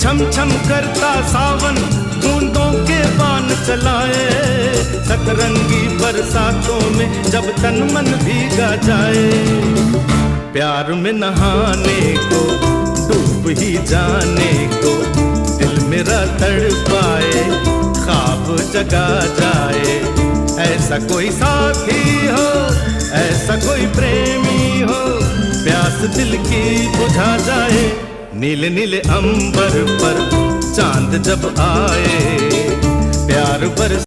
छम छम करता सावन बूंदों के बान चलाए, सतरंगी बरसातों में जब तन मन भीगा जाए। प्यार में नहाने को, डूब ही जाने को, दिल मेरा तड़पाए, ख्वाब जगा जाए। ऐसा कोई साथी हो, ऐसा कोई प्रेमी हो, प्यास दिल की बुझा जाए। नीले नीले अंबर पर चांद जब आए, प्यार बरस